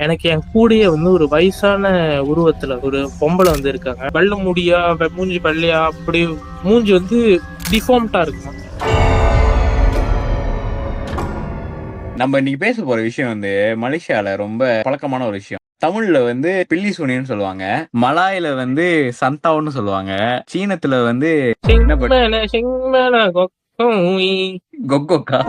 எனக்கு என் கூடயே வந்து ஒரு வயசான உருவத்துல ஒரு பொம்பளை வந்து இருக்காங்க. வெள்ளை முடியா, மூஞ்சி வெள்ளையா, அப்படி மூஞ்சி வந்து டிஃபார்ம்டா இருக்குமா. நம்ம இன்னைக்கு பேச போற விஷயம் வந்து மலேசியால ரொம்ப பழக்கமான ஒரு விஷயம். தமிழ்ல வந்து பில்லி சூனியன்னு சொல்லுவாங்க, மலாயில வந்து சந்தாவுன்னு சொல்லுவாங்க, சீனத்துல வந்து கொக்கோக்கா.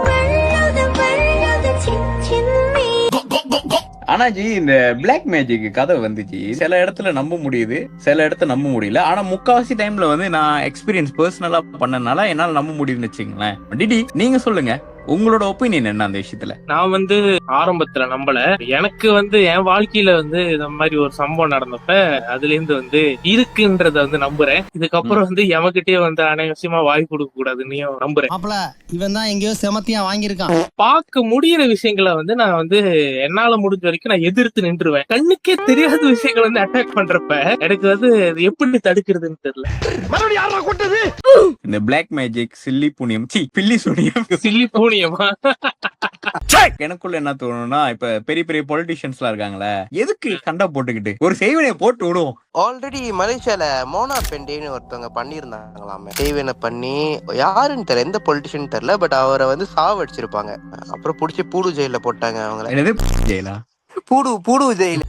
ஆனா ஜி இந்த பிளாக் மேஜிக் கதை வந்துச்சு, சில இடத்துல நம்ப முடியுது, சில இடத்துல நம்ப முடியல. ஆனா முக்காவாசி டைம்ல வந்து நான் எக்ஸ்பீரியன்ஸ் பர்சனலா பண்ணனால என்னால நம்ப முடியுதுன்னு வச்சுங்களேன். டிடி நீங்க சொல்லுங்க, உங்களோட ஒப்பீனியன் என்ன அந்த விஷயத்துல? நான் வந்து ஆரம்பத்துல நம்பல. எனக்கு வந்து என் வாழ்க்கையில வந்து இந்த மாதிரி ஒரு சம்பவம் நடந்தப்ப அதுல இருந்து வந்து இருக்குன்றத வந்து நம்புறேன். இதுக்கப்புறம் வந்து எவகிட்டயே வந்து அனாவசியமா வாய் கொடுக்க கூடாதுன்னு நம்புறேன். இவன் தான் எங்கேயோ செமத்தியா வாங்கியிருக்கான். பார்க்க முடியிற விஷயங்களை வந்து நான் வந்து என்னால முடிஞ்ச வரைக்கும் நான் எதிர்த்து நின்றுவேன். கண்ணுக்கே தெரியாத விஷயங்களை வந்து அட்டாக் பண்றப்ப எனக்கு வந்து எப்படி தடுக்கிறதுன்னு தெரியல. இந்த பிளாக் மேஜிக், சில்லி புனியம், பில்லி சூனியம், சில்லி பூனியமா எனக்குள்ள என்ன தோணும்னா, இப்ப பெரிய பெரிய பொலிட்டிஷியன்ஸ் எல்லாம் இருக்காங்களே, எதுக்கு சண்டை போட்டுக்கிட்டு ஒரு செய்வனை போட்டு விடுவோம். ஆல்ரெடி மலேசியால மோனா பெண்டேன்னு ஒருத்தவங்க பண்ணிருந்தாங்களாமே. செய்வனை பண்ணி யாருன்னு தெரியல, எந்த பொலிட்டிஷியன் தெரியல, பட் அவரை வந்து சாவடிச்சிருப்பாங்க. அப்புறம் புடிச்சு பூடு ஜெயில போட்டாங்க அவங்கள. என்னது ஜெயிலா? பூடு ஜெயில.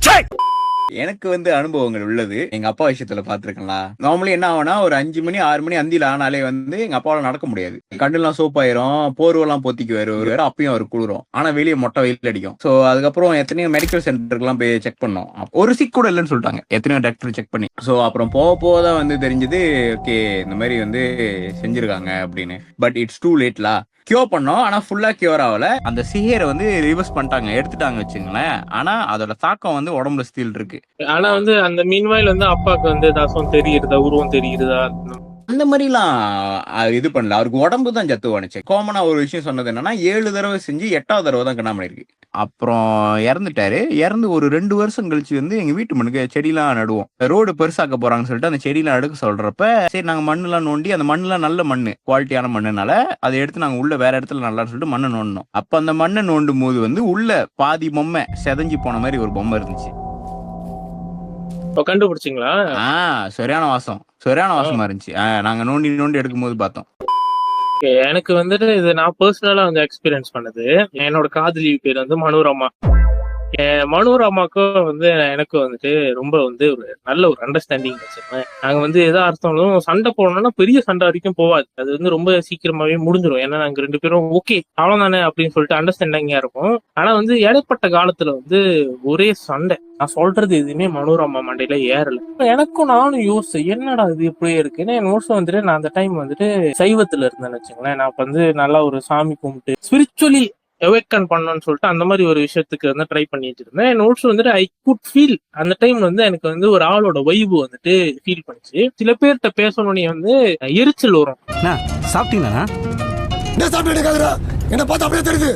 எனக்கு வந்து அனுபவங்கள் உள்ளது. எங்க அப்பா விஷயத்துல பாத்துருக்கலாம். நார்மலி என்ன ஆகும்னா, ஒரு 5 மணி 6 மணி அந்தியில ஆனாலே வந்து எங்க அப்பாவால நடக்க முடியாது. கண்ணெல்லாம் சோப்பாயிரும், போர்வெல்லாம் போத்திக்குவாரு, ஒரு அப்பயும் அவர் குளிரும். ஆனா வெளியே மொட்டை வெயில் அடிக்கும். சோ அதுக்கப்புறம் எத்தனையோ மெடிக்கல் சென்டருக்கு எல்லாம் போய் செக் பண்ணோம். ஒரு சிக் கூட இல்லைன்னு சொல்லிட்டாங்க, எத்தனையோ டாக்டர் செக் பண்ணி. சோ அப்புறம் போதான் வந்து தெரிஞ்சது, ஓகே இந்த மாதிரி வந்து செஞ்சிருக்காங்க அப்படின்னு. பட் இட்ஸ் டூ லேட்லா. கியூர் பண்ணோம், ஆனா ஃபுல்லா கியூர் ஆகல. அந்த சிஹரை வந்து ரிவர்ஸ் பண்ணிட்டாங்க, எடுத்துட்டாங்க வச்சுங்களேன். ஆனா அதோட தாக்கம் வந்து உடம்புல ஸ்டில் இருக்கு. ஆனா வந்து அந்த மீன்வாயில் வந்து அப்பாவுக்கு வந்து தாசம் தெரியுறதா, உருவம் தெரியுறதா, அந்த மாதிரிலாம் இது பண்ணல. அவருக்கு உடம்பு தான் ஜத்து வாணிச்சு. காமனா ஒரு விஷயம் சொன்னது என்னன்னா, 7 தடவை செஞ்சு 8வது தடவை தான் கண்ணாமணி இருக்கு. அப்புறம் இறந்துட்டாரு. இறந்து ஒரு 2 வருஷம் கழிச்சு வந்து எங்க வீட்டு மண்ணுக்கு செடியெல்லாம் நடுவோம். ரோடு பெருசாக்க போறாங்கன்னு சொல்லிட்டு அந்த செடியெல்லாம் அடுக்க சொல்றப்ப, சரி நாங்க மண்ணெல்லாம் நோண்டி, அந்த மண்ணெல்லாம் நல்ல மண்ணு, குவாலிட்டியான மண்ணுனால அதை எடுத்து நாங்க உள்ள வேற இடத்துல நல்லான்னு சொல்லிட்டு மண்ணை நோண்டணும். அப்ப அந்த மண்ணை நோண்டும் போது வந்து உள்ள பாதி பொம்மை செதஞ்சு போன மாதிரி ஒரு பொம்மை இருந்துச்சு. கண்டுபிடிச்சிங்களா? சரியான வாசமா இருந்துச்சு. நாங்க நோண்டி எடுக்கும் போது பார்த்தோம். எனக்கு வந்துட்டு இது நான் பர்சனலா வந்து எக்ஸ்பீரியன்ஸ் பண்ணது. என்னோட காதலி பேர் வந்து மனோரமா. மனோரமாக்கும் வந்து எனக்கு வந்துட்டு ரொம்ப வந்து ஒரு நல்ல ஒரு அண்டர்ஸ்டாண்டிங் வச்சிருக்கேன். நாங்க வந்து எதா அர்த்தம் சண்டை போடணும்னா பெரிய சண்டை வரைக்கும் போவாது. அது வந்து ரொம்ப சீக்கிரமாவே முடிஞ்சிடும். ஏன்னா நாங்க 2 பேரும் ஓகே அவ்வளவுதானே அப்படின்னு சொல்லிட்டு அண்டர்ஸ்டாண்டிங்கா இருக்கும். ஆனா வந்து இடைப்பட்ட காலத்துல வந்து ஒரே சண்டை. நான் சொல்றது எதுவுமே மனோரமா மண்டையில ஏறல. எனக்கும் நானும் யோசிச்சேன், என்னடா இது இப்படியே இருக்குன்னு. என் வருஷம் வந்துட்டு நான் அந்த டைம் வந்துட்டு சைவத்துல இருந்தேன்னு வச்சுங்களேன். நான் வந்து நல்லா ஒரு சாமி கும்பிட்டு ஸ்பிரிச்சுவலி அவேக்கன் பண்ணணும்னு சொல்லிட்டு அந்த மாதிரி ஒரு விஷயத்துக்கு வந்து ட்ரை பண்ணிட்டு இருந்தேன். என் நோட்ஸ் வந்துட்டு ஐ குட் ஃபீல் அந்த டைம் வந்து எனக்கு வந்து ஒரு ஆளோட வைபு வந்துட்டு ஃபீல் பண்ணிச்சு. சில பேர்கிட்ட பேசணும்னே வந்து எரிச்சல் வரும். சாப்பிட்டீங்களா? என்ன பார்த்தா அப்படியே தெரியுது,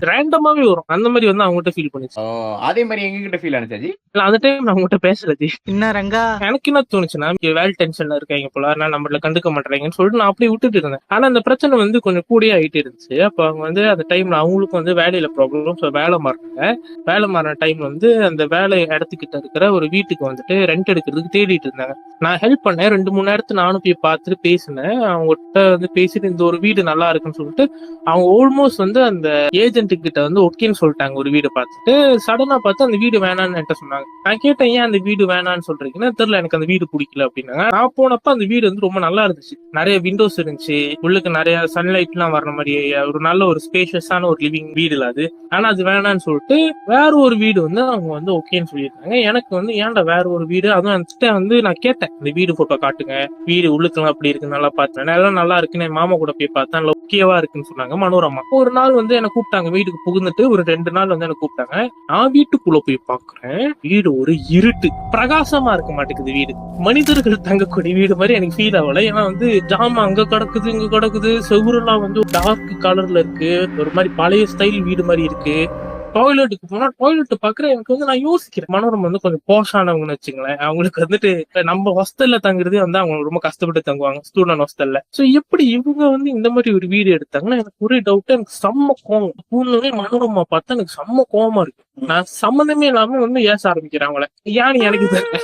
ரேண்டமாவே வரும். அந்த மாதிரி வந்து அவங்ககிட்ட ஃபீல் பண்ணிச்சு. அதே மாதிரி எங்ககிட்ட ஃபீல் ஆனிச்சாஜி. அந்த டைம் நான் அவங்ககிட்ட பேசலது. என்ன ரங்கா, எனக்கு என்ன தோணுச்சுன்னா, வேல் டென்ஷன்ல இருக்காங்க போல, நான் நம்மள கண்டுக்க மாட்டேறாங்கன்னு சொல்லிட்டு நான் அப்படியே விட்டுட்டு இருந்தேன். ஆனா அந்த பிரச்சனை வந்து கொஞ்சம் கூடயே ஆயிட்டு இருந்துச்சு. அப்ப அவங்க வந்து அந்த டைம்ல அவங்களுக்கு வந்து வேலையில ப்ராப்ளம், வேலை மாறினாங்க. வேலை மாறின டைம் வந்து அந்த வேலை இடத்துக்கிட்ட இருக்கிற ஒரு வீட்டுக்கு வந்துட்டு ரெண்ட் எடுக்கிறதுக்கு தேடிட்டு இருந்தாங்க. நான் ஹெல்ப் பண்ணேன். 2-3 நேரத்துக்கு நானும் போய் பார்த்துட்டு பேசினேன். அவங்ககிட்ட வந்து பேசிட்டு இந்த ஒரு வீடு நல்லா இருக்குன்னு சொல்லிட்டு அவங்க ஆல்மோஸ்ட் வந்து அந்த ஏஜென்ட் கிட்ட வந்து ஓகேன்னு சொல்லிட்டாங்க. ஒரு வீடு பார்த்துட்டு சடனா பார்த்து அந்த வீடு வேணான்னு என்கிட்ட சொன்னாங்க. நான் கேட்டேன், ஏன் அந்த வீடு வேணான்னு சொல்றீங்கன்னா, தெரியல எனக்கு அந்த வீடு பிடிக்கல அப்படின்னாங்க. நான் போனப்ப அந்த வீடு வந்து ரொம்ப நல்லா இருந்துச்சு. நிறைய விண்டோஸ் இருந்துச்சு, உள்ளுக்கு நிறைய சன்லைட் எல்லாம் வர்ற மாதிரி ஒரு நல்ல ஒரு ஸ்பேஷியஸான ஒரு லிவிங் வீடு அது. ஆனா அது வேணான்னு சொல்லிட்டு வேற ஒரு வீடு வந்து அவங்க வந்து ஓகேன்னு சொல்லியிருந்தாங்க. எனக்கு வந்து ஏன்டா வேற ஒரு வீடு, அதுவும் வந்து நான் கேட்டேன், இந்த வீடு போட்டோ காட்டுங்க, வீடு உள்ளுக்கெல்லாம் அப்படி இருக்கு நல்லா பார்த்தேன், எல்லாம் நல்லா இருக்குன்னு மாமா கூட போய் பார்த்தேன், நல்லா ஓகேவா இருக்குன்னு சொன்னாங்க மனோரமா. ஒரு நாள் வந்து என்ன கூப்பிட்டாங்க வீட்டுக்கு புகுந்துட்டு, ஒரு 2 நாள் வந்து என்ன கூப்பிட்டாங்க. நான் வீட்டுக்குள்ள போய் பாக்குறேன், வீடு ஒரு இருட்டு, பிரகாசமா இருக்க மாட்டேங்குது வீடு. மனிதர்கள் தங்கக்கூடிய வீடு மாதிரி எனக்கு ஃபீல் ஆகல. ஏன்னா வந்து ஜாமா அங்க கிடக்குது இங்க கிடக்குது, செவுரெல்லாம் வந்து டார்க் கலர்ல இருக்கு, ஒரு மாதிரி பழைய ஸ்டைல் வீடு மாதிரி இருக்கு. டாய்லெட்டுக்கு போனா டாய்லெட் பாக்குறேன். எனக்கு வந்து நான் யோசிக்கிறேன், மனோரமா வந்து கொஞ்சம் போஷானவங்கன்னு வச்சுங்களேன். அவங்களுக்கு வந்துட்டு நம்ம ஹாஸ்டல்ல தங்குறதே வந்து அவங்க ரொம்ப கஷ்டப்பட்டு தங்குவாங்க, ஸ்டூடெண்ட் ஹாஸ்டல்ல. சோ எப்படி இவங்க வந்து இந்த மாதிரி ஒரு வீடு எடுத்தாங்கன்னா எனக்கு ஒரே டவுட். எனக்கு செம்ம கோவம். பூர்ணமே மனோரமா பார்த்தா எனக்கு செம்ம கோவமா இருக்கு. நான் சம்மந்தமே இல்லாம வந்து ஏச ஆரம்பிக்கிறேன் அவங்கள. ஏன்னு எனக்கு தெரியல.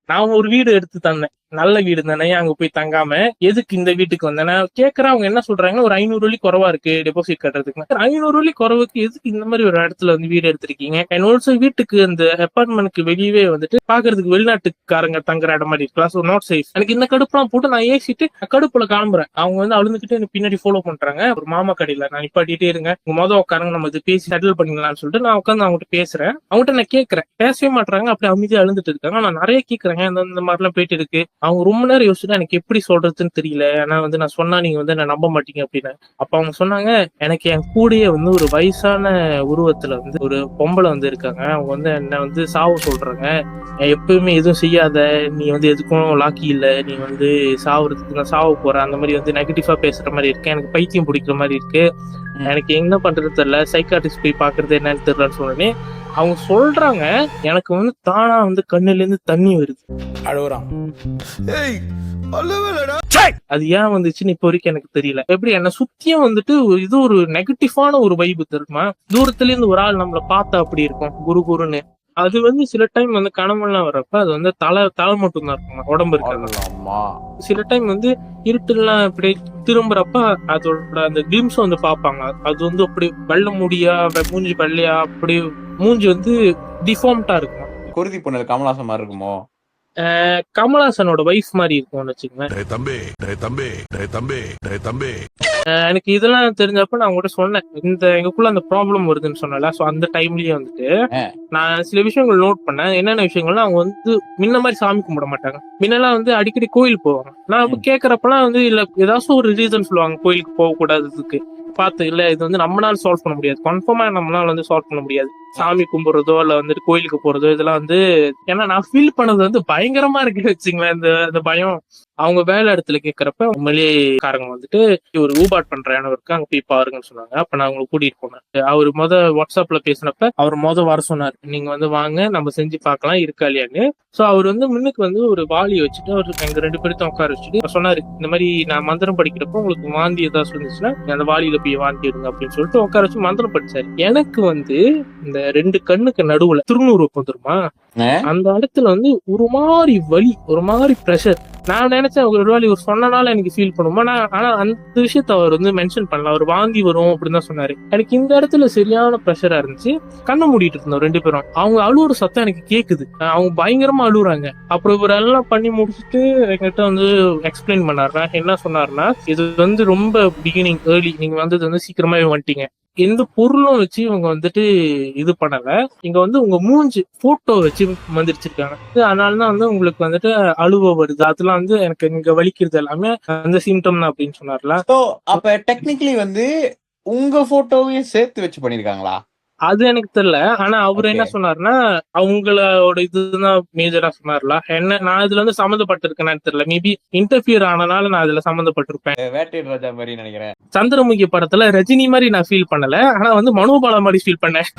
நான் ஒரு வீடு எடுத்து தந்தேன், நல்ல வீடு தானே, அங்க போய் தங்காம எதுக்கு இந்த வீட்டுக்கு வந்தேன் கேக்குறேன். அவங்க என்ன சொல்றாங்க, ஒரு 500 வெள்ளி குறவா இருக்கு டெபாசிட் கட்டுறதுக்கு. 500 வெள்ளி குறவுக்கு எதுக்கு இந்த மாதிரி ஒரு இடத்துல வந்து வீடு எடுத்திருக்கீங்க? அண்ட் ஆல்சோ வீட்டுக்கு அந்த அபார்ட்மெண்ட்க்கு வெளியவே வந்துட்டு பாக்குறதுக்கு வெளிநாட்டுக்காரங்க தங்குற இடம் மாதிரி இருக்கலாம். So not safe. எனக்கு இந்த கடுப்புலாம் போட்டு நான் ஏசிட்டு கடுப்புல கிளம்புறேன். அவங்க வந்து அழுந்துகிட்டு எனக்கு பின்னாடி ஃபாலோ பண்றாங்க. ஒரு மாமா கடையில நான் நிப்பாட்டிட்டே இருங்க, உங்க மொதல் உட்காருங்க, நம்ம இது பேசி செட்டில் பண்ணிக்கலாம்னு சொல்லிட்டு நான் உட்காந்து அவங்ககிட்ட பேசுறேன். அவங்ககிட்ட நான் கேட்கறேன், பேசவே மாட்டாங்க, அப்படி அமைதியா அழுந்துட்டு இருக்காங்க. நான் நிறைய கேட்கறேன் இந்த மாதிரி எல்லாம் போயிட்டு இருக்கு. அவங்க ரொம்ப நேரம் யோசிச்சுட்டு எனக்கு எப்படி சொல்றதுன்னு தெரியல, ஆனா வந்து நான் சொன்னா நீங்க வந்து நான் நம்ப மாட்டீங்க அப்படின்னு. அப்ப அவங்க சொன்னாங்க, எனக்கு என் கூடயே வந்து ஒரு வயசான உருவத்துல வந்து ஒரு பொம்பளை வந்து இருக்காங்க. அவங்க வந்து என்ன வந்து சாவ சொல்றாங்க. எப்பவுமே எதுவும் செய்யாத, நீ வந்து எதுக்கும் லாக்கி இல்ல, நீ வந்து சாவுறதுக்கு நான் சாவ போறேன், அந்த மாதிரி வந்து நெகட்டிவா பேசுற மாதிரி இருக்கு, எனக்கு பைத்தியம் பிடிக்கிற மாதிரி இருக்கு, எனக்கு என்ன பண்றது தெரியல, சைக்காட்ரிஸ்ட் போய் பாக்குறது என்னன்னு தெரியலன்னு சொன்னே அவங்க சொல்றாங்க. எனக்கு வந்து தானா வந்து கண்ணுல இருந்து தண்ணி வருது. அழுவுறான். அது ஏன் வந்துச்சுன்னு இப்ப வரைக்கும் எனக்கு தெரியல. எப்படி என்ன சுத்தியும் வந்துட்டு இது ஒரு நெகட்டிவான ஒரு வைப்பு தெரியுமா? தூரத்துல இருந்து ஒரு ஆள் நம்மள பார்த்தா அப்படி இருக்கும், குரு குருன்னு. அது வந்து சில டைம் வந்து கனவுலாம் வர்றப்ப அது வந்து தலை மட்டும் தான் இருக்குமா, உடம்பு இருக்காது. சில டைம் வந்து இருட்டுலாம் இப்படி திரும்புறப்ப அதோட அந்த கிளிம்ஸ் வந்து பாப்பாங்க. அது வந்து அப்படி வெள்ள முடியா, மூஞ்சி வெள்ளையா, அப்படி மூஞ்சி வந்து டிஃபார்ம்டா இருக்கும். குருதி பொண்ணு கமலாசன் மாதிரி இருக்குமோ? கமலாசனோட வைஃப் மாதிரி இருக்கும்னு வச்சுக்கோங்க. எனக்கு இதெல்லாம் தெரிஞ்சப்ப நான் உங்ககிட்ட சொன்னேன், இந்த எங்களுக்குள்ள அந்த ப்ராப்ளம் வருதுன்னு சொன்னல. சோ அந்த டைம்லயே வந்துட்டு நான் சில விஷயங்கள் நோட் பண்ணேன். என்னென்ன விஷயங்கள்னா, அவங்க வந்து முன்ன மாதிரி சாமி கும்பிட மாட்டாங்க. முன்னெல்லாம் வந்து அடிக்கடி கோயில் போவாங்க. நான் இப்ப கேக்குறப்பெல்லாம் வந்து இல்ல ஏதாச்சும் ஒரு ரீசன் சொல்லுவாங்க கோயிலுக்கு போக கூடாததுக்கு. பார்த்து இல்ல இது வந்து நம்மளால சால்வ் பண்ண முடியாது, கன்ஃபார்மா நம்மளால வந்து சால்வ் பண்ண முடியாது. சாமி கும்பிடுறதோ இல்ல வந்துட்டு கோயிலுக்கு போறதோ இதெல்லாம் வந்து, ஏன்னா நான் ஃபீல் பண்ணது வந்து பயங்கரமா இருக்குன்னு வச்சுங்களேன். இந்த பயம் அவங்க வேலை இடத்துல கேட்கறப்ப மலேக்காரங்க வந்துட்டு ஒரு ஊபாட் பண்ற இடம் இருக்கு, அங்க போய் பாருங்கன்னு சொன்னாங்க. அப்ப நான் அவங்களை கூட்டிட்டு போனேன். அவர் வாட்ஸ்அப்ல பேசினப்ப அவர் வர சொன்னார், நீங்க வந்து வாங்க நம்ம செஞ்சு பார்க்கலாம் இருக்கா இல்லையான்னு. சோ அவர் வந்து முன்னுக்கு வந்து ஒரு வாளி வச்சுட்டு அவர் எங்க 2 பேரும் உட்கார வச்சுட்டு சொன்னாரு, இந்த மாதிரி நான் மந்திரம் படிக்கிறப்போ உங்களுக்கு வாந்தி ஏதாவது இருந்துச்சுன்னா அந்த வாளியில போய் வாந்தி எடுங்க அப்படின்னு சொல்லிட்டு உட்கார வச்சு மந்திரம் படிச்சாரு. எனக்கு வந்து இந்த 2 கண்ணுக்கு நடுவுல திருநூறு வந்துருமா, அந்த இடத்துல வந்து ஒரு மாதிரி வலி, ஒரு மாதிரி பிரஷர். நான் நினைச்சேன் ஒரு வேலை இவர் சொன்னனால எனக்கு ஃபீல் பண்ணுமா, ஆனா அந்த விஷயத்த அவர் வந்து மென்ஷன் பண்ணல. அவர் வாந்தி வரும் அப்படின்னு தான் சொன்னாரு. எனக்கு இந்த இடத்துல சரியான ப்ரெஷரா இருந்துச்சு. கண்ணை மூடிட்டு இருந்தோம் 2 பேரும். அவங்க அழுவுற சத்தம் எனக்கு கேக்குது, அவங்க பயங்கரமா அழுவுறாங்க. அப்புறம் இவர் எல்லாம் பண்ணி முடிச்சுட்டு என்கிட்ட வந்து எக்ஸ்பிளைன் பண்ணாருன்னா என்ன சொன்னாருன்னா, இது வந்து ரொம்ப பிகினிங் ஏர்லி, நீங்க வந்து வந்து சீக்கிரமாவே வந்துட்டீங்க, எந்த பொருளும் வச்சு இவங்க வந்துட்டு இது பண்ணல, இங்க வந்து உங்க மூஞ்சி போட்டோ வச்சு மந்திரிச்சிருக்காங்க. அதனாலதான் வந்து உங்களுக்கு வந்துட்டு அழுவ வருது, அதெல்லாம் வந்து எனக்கு இங்க வலிக்கிறது எல்லாமே அந்த சிம்டம் தான் அப்படின்னு சொன்னார்ல. அப்ப டெக்னிக்கலி வந்து உங்க போட்டோவையும் சேர்த்து வச்சு பண்ணிருக்காங்களா? அது எனக்கு தெரியல. ஆனா அவர் என்ன சொன்னாருன்னா, அவங்களோட இதுதான் மேஜரா சொன்னார்ல. என்ன நான் இதுல வந்து சம்மந்தப்பட்டிருக்கேன்னு தெரியல, மேபி இன்டர்ஃபியர் ஆனனால நான் அதுல சம்மந்தப்பட்டிருப்பேன். வேட்டையன் ராஜா மாதிரி நினைக்கிறேன். சந்திரமுகி படத்துல ரஜினி மாதிரி நான் ஃபீல் பண்ணல, ஆனா வந்து மனோபாலா மாதிரி ஃபீல் பண்ணேன்.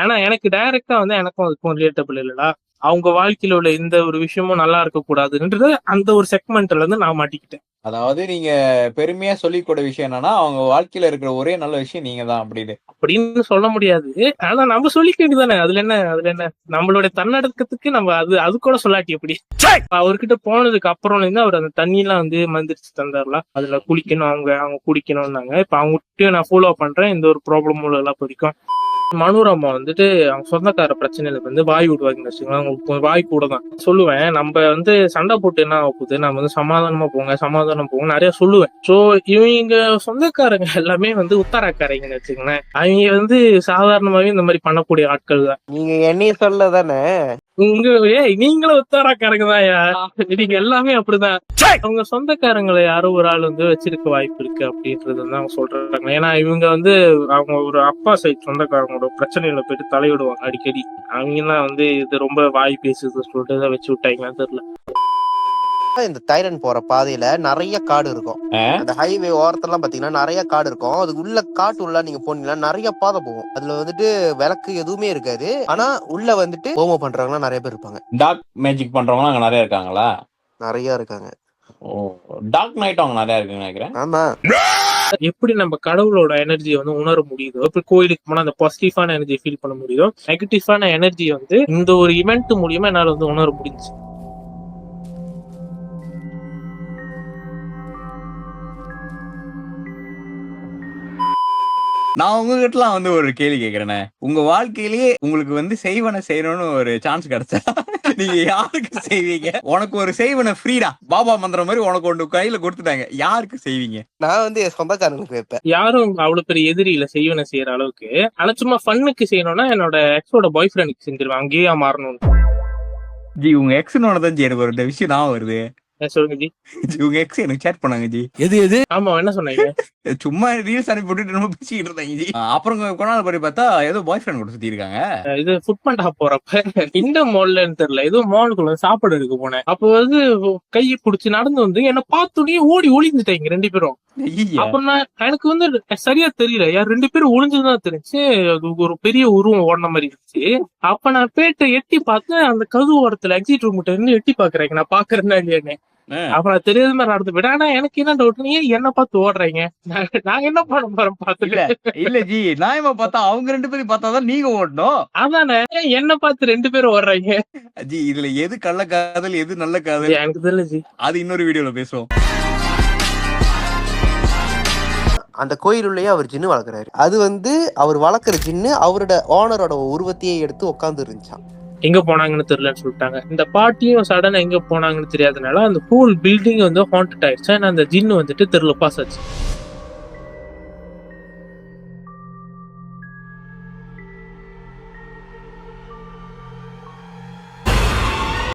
ஆனா எனக்கு டைரக்டா வந்து எனக்கும் அதுக்கும் ரிலேட்டபிள் இல்லடா. அவங்க வாழ்க்கையில உள்ள எந்த ஒரு விஷயமும் நல்லா இருக்க கூடாதுன்றது அந்த ஒரு செக்மெண்ட்ல இருந்து நான் மாட்டிக்கிட்டேன். அதாவது நீங்க பெருமையா சொல்லிக்கூட விஷயம் என்னன்னா, அவங்க வாழ்க்கையில இருக்கிற ஒரே நல்ல விஷயம் நீங்க தான் அப்படின்னு சொல்ல முடியாது. ஆனா நம்ம சொல்லிக்கிறது தானே, அதுல என்ன நம்மளுடைய தன்னடக்கத்துக்கு நம்ம அது கூட சொல்லாட்டி எப்படி. அவர்கிட்ட போனதுக்கு அப்புறம் இருந்து அவர் அந்த தண்ணி எல்லாம் வந்து மந்திரிச்சு தந்தார்ல, அதுல குளிக்கணும், அவங்க குடிக்கணும்னாங்க. இப்ப அவங்ககிட்டயும் நான் ஃபாலோ பண்றேன், எந்த ஒரு ப்ராப்ளமும் எல்லாம் பிடிக்கும். மனோரமா வந்துட்டு அவங்க சொந்தக்கார பிரச்சனையில வந்து வாய் விடுவாங்கன்னு வச்சுக்கோங்க. அவங்க வாய் கூட தான் சொல்லுவேன், நம்ம வந்து சண்டை போட்டு என்ன ஆகுது, நம்ம வந்து சமாதானம் போங்க நிறைய சொல்லுவேன். சோ இவங்க சொந்தக்காரங்க எல்லாமே வந்து உத்தராக்காரங்கன்னு வச்சுக்கோங்களேன். அவங்க வந்து சாதாரணமாவே இந்த மாதிரி பண்ணக்கூடிய ஆட்கள் தான். நீங்க என்னைய சொல்ல தானே, நீங்களும் உத்தாராக்காரங்க தான், நீங்க எல்லாமே அப்படிதான். அவங்க சொந்தக்காரங்களை யாரோ ஒரு ஆள் வந்து வச்சிருக்க வாய்ப்பு இருக்கு அப்படின்றது வந்து அவங்க சொல்றாங்க. ஏன்னா இவங்க வந்து அவங்க ஒரு அப்பா சைட் சொந்தக்காரங்களோட பிரச்சனையில போயிட்டு தலையிடுவாங்க அடிக்கடி. அவங்க எல்லாம் வந்து இது ரொம்ப வாய் பேசுது சொல்லிட்டு வச்சு விட்டாங்கன்னு தெரியல. இந்த தைரன் போற பாதையில நிறைய காடு இருக்கும். அந்த ஹைவே ஓரத்தெல்லாம் பாத்தீங்கன்னா நிறைய காடு இருக்கும். அதுக்கு உள்ள காட்டு உள்ள நீங்க போனீங்கன்னா நிறைய பாதை போகும். அதுல வந்துட்டு விளக்கு எதுவுமே இருக்காது. ஆனா உள்ள வந்துட்டு ஹோமம் பண்றவங்க நிறைய பேர் இருப்பாங்க. டார்க் மேஜிக் பண்றவங்க அங்க நிறைய இருக்காங்களா? நிறைய இருக்காங்க. டார்க் நைட் அவங்க நிறைய இருக்குன்னு நினைக்கிறேன். ஆமா. எப்படி நம்ம கடவுளோட எனர்ஜியை வந்து உணர முடியுதோ, இப்ப கோயிலுக்கு போனா அந்த பாசிட்டிவான எனர்ஜியை ஃபீல் பண்ண முடியுதோ, நெகட்டிவான எனர்ஜி வந்து இந்த ஒரு இவெண்ட் மூலியமா என்னால வந்து உணர முடிஞ்சு. நான் உங்ககிட்டலாம் வந்து ஒரு கேள்வி கேக்குறேனே, உங்க வாழ்க்கையிலேயே உங்களுக்கு வந்து செய்வன செய்யணும்னு ஒரு சான்ஸ் கிடைச்சா நீங்க யாருக்கு செய்வீங்க? உனக்கு ஒரு செய்வன ஃப்ரீடா, பாபா மந்திரம் மாதிரி உனக்கு ஒன்று கையில கொடுத்துட்டாங்க, யாருக்கு செய்வீங்க? நான் வந்து என் சொந்தக்காரங்களுக்கு வைப்பேன். யாரும் அவ்வளவு பெரிய எதிரி இல்ல செய்வன செய்யற அளவுக்கு. ஆனா சும்மா ஃபன்னுக்கு செய்யணும்னா என்னோட எக்ஸோட பாய் ஃப்ரெண்டுக்கு செஞ்சிருவேன், அங்கேயே மாறணும்னு. ஜி உங்க எக்ஸ்னோட தான் ஜி எனக்கு ஒரு விஷயம் தான் வருது. சொல்லுங்க ஜி. உங்க எக்ஸ் எனக்கு சேட் பண்ணாங்க ஜி. எது ஆமா, என்ன சொன்னீங்க? சும்மா ரீல்ஸ் அனுப்பி போட்டுட்டு நம்ம பேசிக்கிட்டு இருந்தாங்க ஜி. அப்புறம் கொஞ்ச நாள் போய் பார்த்தா ஏதோ பாய் ஃப்ரெண்ட் கூட சுத்தி இருக்காங்க. இது ஃபுட் பண்டா போறப்ப இந்த மால்னு தெரியல, ஏதோ மாலுக்குள்ள சாப்பாடு எடுக்க போனேன். அப்ப வந்து கையை பிடிச்சி நடந்து வந்து என்ன பார்த்துடனே ஓடி ஒளிஞ்சுட்டாங்க 2 பேரும். அப்புறம் எனக்கு வந்து சரியா தெரியல, யார் 2 பேரும் ஒளிஞ்சுதான் தெரிஞ்சு. அது ஒரு பெரிய உருவம் ஓடின மாதிரி இருந்துச்சு. அப்ப நான் பேட்டை எட்டி பார்த்தேன், அந்த கதவு ஓரத்துல எக்ஸிட் ரூம் கிட்ட இருந்து எட்டி பாக்குறேன் நான் பாக்குறேன்னா இல்லையானே. அப்ப நான் தெரியாத மாதிரி நடந்து போயிட்டேன். ஆனா எனக்கு என்ன டவுட், நீ என்ன பார்த்து ஓடுறீங்க, நாங்க என்ன பண்ண போறோம் பாத்துக்கல. இல்ல ஜி, நாயமா பார்த்தா அவங்க 2 பேரும் பார்த்தாதான் நீங்க ஓடணும். அதானே, என்ன பார்த்து 2 பேரும் ஓடுறீங்க ஜி. இதுல எது கள்ள காதல் எது நல்ல காதல் எனக்கு தெரியல ஜி. அது இன்னொரு வீடியோல பேசுவோம். அந்த கோயிலுள்ளேயே அவர் ஜின்னு வளர்க்குறாரு. அது வந்து அவர் வளர்க்குற ஜின்னு அவரோட ஓனரோட உருவத்தையே எடுத்து உட்காந்து இருந்துச்சான். எங்க போனாங்கன்னு தெரியலன்னு சொல்லிட்டாங்க. இந்த பாட்டியும் சடனா எங்க போனாங்கன்னு தெரியாதனால அந்த ஹோல் பில்டிங் வந்து ஹாண்டட் ஆயிடுச்சு. அந்த ஜின்னு வந்துட்டு தெருல பாஸ் ஆச்சு.